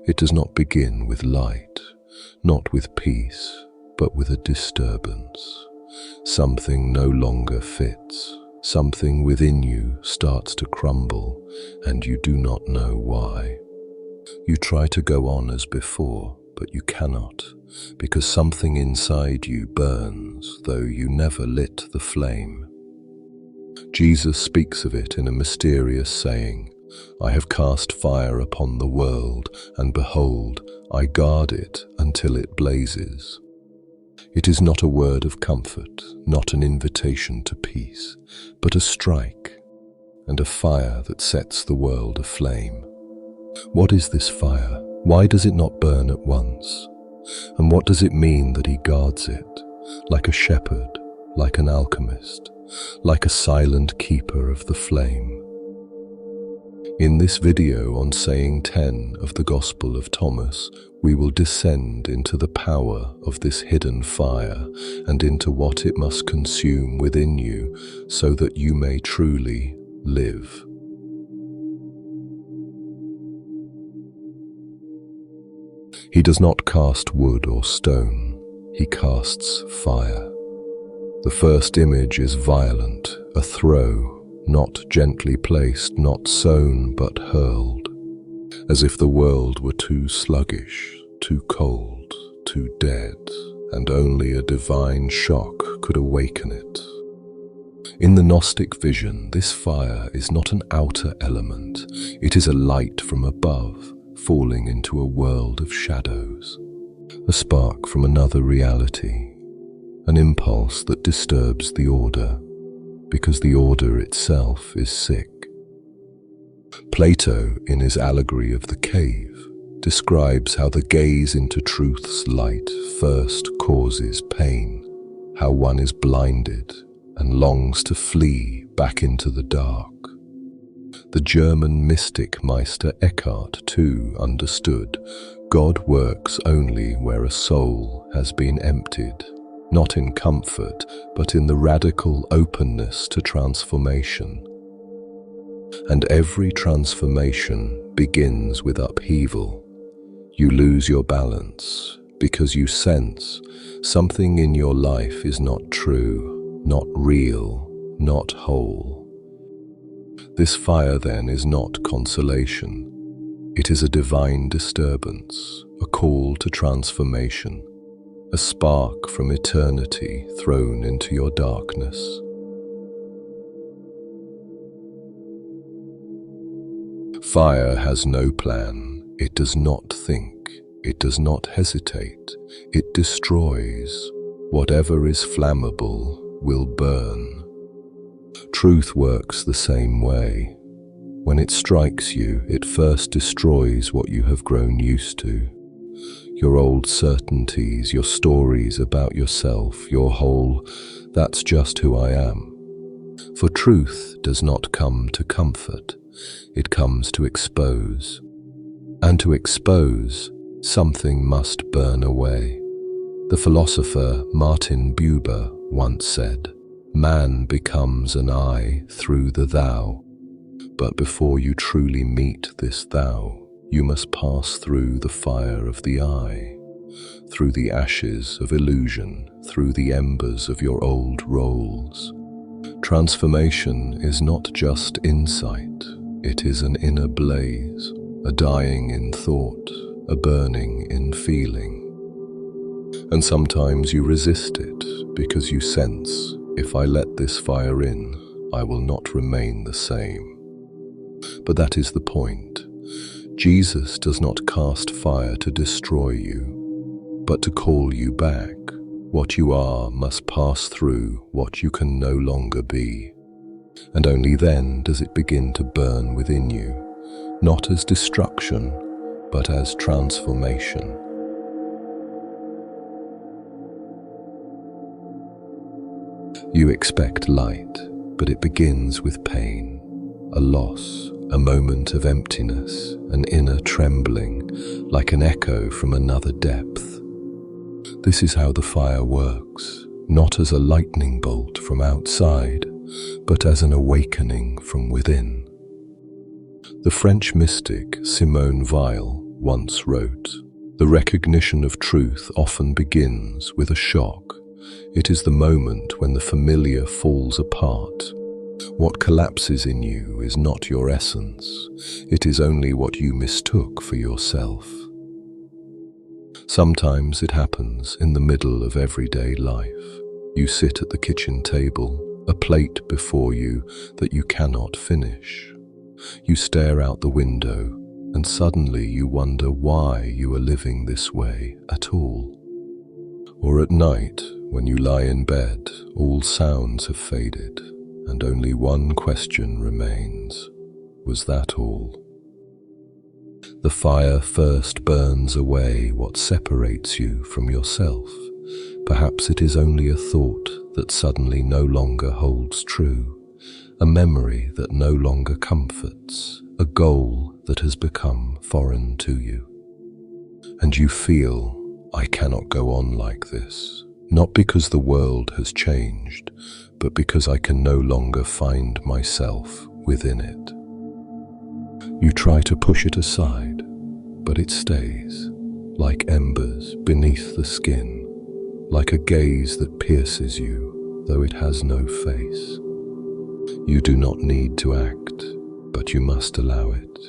It does not begin with light, not with peace, but with a disturbance. Something no longer fits. Something within you starts to crumble, and you do not know why. You try to go on as before, but you cannot, because something inside you burns, though you never lit the flame. Jesus speaks of it in a mysterious saying, "I have cast fire upon the world, and behold, I guard it until it blazes." It is not a word of comfort, not an invitation to peace, but a strike and a fire that sets the world aflame. What is this fire? Why does it not burn at once? And what does it mean that he guards it, like a shepherd, like an alchemist, like a silent keeper of the flame? In this video on Saying 10 of the Gospel of Thomas, we will descend into the power of this hidden fire and into what it must consume within you so that you may truly live. He does not cast wood or stone, he casts fire. The first image is violent, a throw, not gently placed, not sown, but hurled, as if the world were too sluggish, too cold, too dead, and only a divine shock could awaken it. In the Gnostic vision, this fire is not an outer element, it is a light from above, falling into a world of shadows, a spark from another reality, an impulse that disturbs the order, because the order itself is sick. Plato, in his allegory of the cave, describes how the gaze into truth's light first causes pain, how one is blinded and longs to flee back into the dark. The German mystic Meister Eckhart too understood God works only where a soul has been emptied, not in comfort, but in the radical openness to transformation. And every transformation begins with upheaval. You lose your balance because you sense something in your life is not true, not real, not whole. This fire then is not consolation. It is a divine disturbance, a call to transformation, a spark from eternity thrown into your darkness. Fire has no plan. It does not think. It does not hesitate. It destroys. Whatever is flammable will burn. Truth works the same way. When it strikes you, it first destroys what you have grown used to. Your old certainties, your stories about yourself, your whole, "That's just who I am." For truth does not come to comfort, it comes to expose. And to expose, something must burn away. The philosopher Martin Buber once said, "Man becomes an I through the thou." But before you truly meet this thou, you must pass through the fire of the I, through the ashes of illusion, through the embers of your old roles. Transformation is not just insight, it is an inner blaze, a dying in thought, a burning in feeling. And sometimes you resist it because you sense, if I let this fire in, I will not remain the same. But that is the point. Jesus does not cast fire to destroy you, but to call you back. What you are must pass through what you can no longer be. And only then does it begin to burn within you, not as destruction, but as transformation. You expect light, but it begins with pain, a loss, a moment of emptiness, an inner trembling, like an echo from another depth. This is how the fire works, not as a lightning bolt from outside, but as an awakening from within. The French mystic Simone Weil once wrote, "The recognition of truth often begins with a shock. It is the moment when the familiar falls apart. What collapses in you is not your essence. It is only what you mistook for yourself." Sometimes it happens in the middle of everyday life. You sit at the kitchen table, a plate before you that you cannot finish. You stare out the window, and suddenly you wonder why you are living this way at all. Or at night, when you lie in bed, all sounds have faded, and only one question remains. Was that all? The fire first burns away what separates you from yourself. Perhaps it is only a thought that suddenly no longer holds true, a memory that no longer comforts, a goal that has become foreign to you. And you feel, "I cannot go on like this," not because the world has changed, but because I can no longer find myself within it. You try to push it aside, but it stays, like embers beneath the skin, like a gaze that pierces you, though it has no face. You do not need to act, but you must allow it.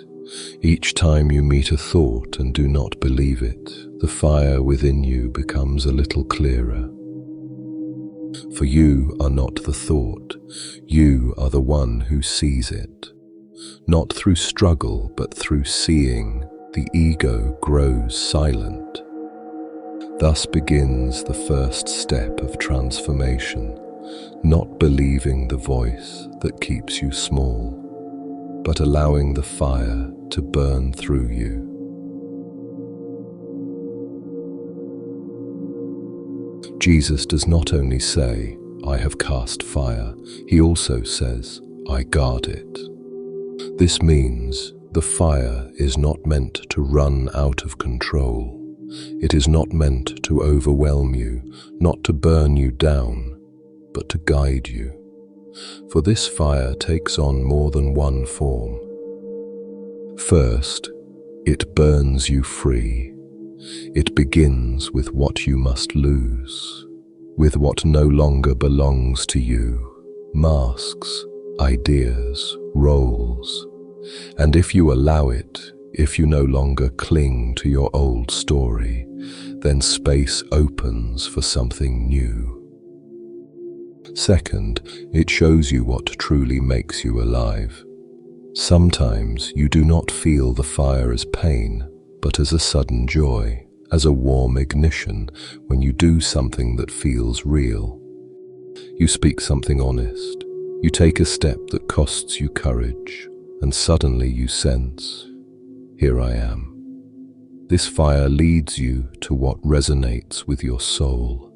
Each time you meet a thought and do not believe it, the fire within you becomes a little clearer. For you are not the thought, you are the one who sees it. Not through struggle, but through seeing, the ego grows silent. Thus begins the first step of transformation, not believing the voice that keeps you small, but allowing the fire to burn through you. Jesus does not only say, "I have cast fire," he also says, "I guard it." This means the fire is not meant to run out of control. It is not meant to overwhelm you, not to burn you down, but to guide you. For this fire takes on more than one form. First, it burns you free. It begins with what you must lose, with what no longer belongs to you, masks, ideas, roles. And if you allow it, if you no longer cling to your old story, then space opens for something new. Second, it shows you what truly makes you alive. Sometimes you do not feel the fire as pain, but as a sudden joy, as a warm ignition when you do something that feels real. You speak something honest. You take a step that costs you courage, and suddenly you sense, "Here I am." This fire leads you to what resonates with your soul,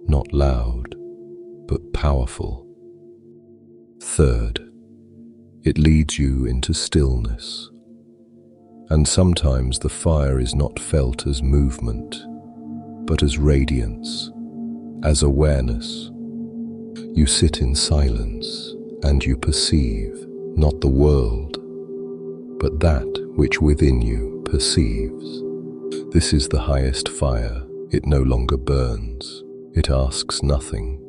not loud, but powerful. Third, it leads you into stillness. And sometimes the fire is not felt as movement, but as radiance, as awareness. You sit in silence and you perceive not the world, but that which within you perceives. This is the highest fire. It no longer burns. It asks nothing.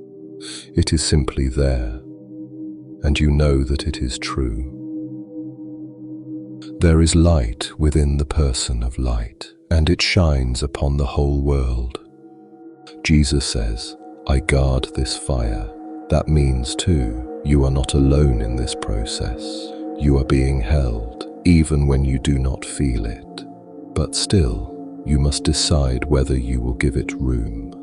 It is simply there, and you know that it is true. There is light within the person of light, and it shines upon the whole world. Jesus says, "I guard this fire." That means too, you are not alone in this process. You are being held, even when you do not feel it. But still, you must decide whether you will give it room.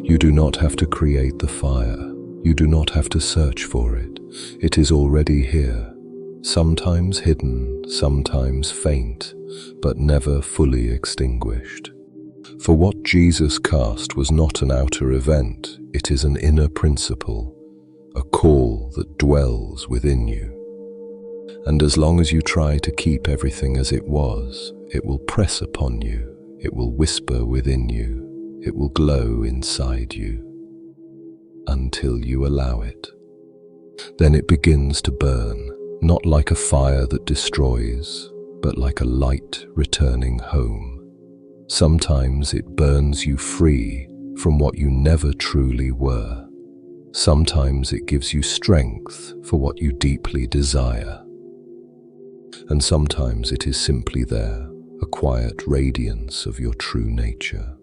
You do not have to create the fire. You do not have to search for it. It is already here, sometimes hidden, sometimes faint, but never fully extinguished. For what Jesus cast was not an outer event, it is an inner principle, a call that dwells within you. And as long as you try to keep everything as it was, it will press upon you, it will whisper within you, it will glow inside you, until you allow it. Then it begins to burn, not like a fire that destroys, but like a light returning home. Sometimes it burns you free from what you never truly were. Sometimes it gives you strength for what you deeply desire. And sometimes it is simply there, a quiet radiance of your true nature.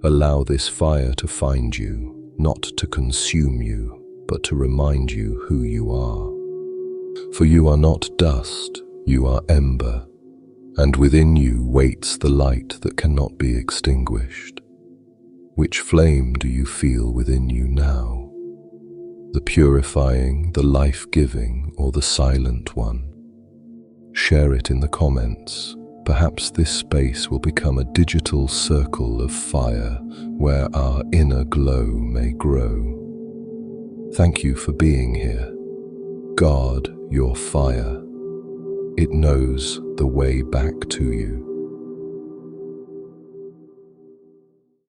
Allow this fire to find you, not to consume you, but to remind you who you are. For you are not dust, you are ember, and within you waits the light that cannot be extinguished. Which flame do you feel within you now? The purifying, the life-giving, or the silent one? Share it in the comments. Perhaps this space will become a digital circle of fire where our inner glow may grow. Thank you for being here. Guard your fire. It knows the way back to you.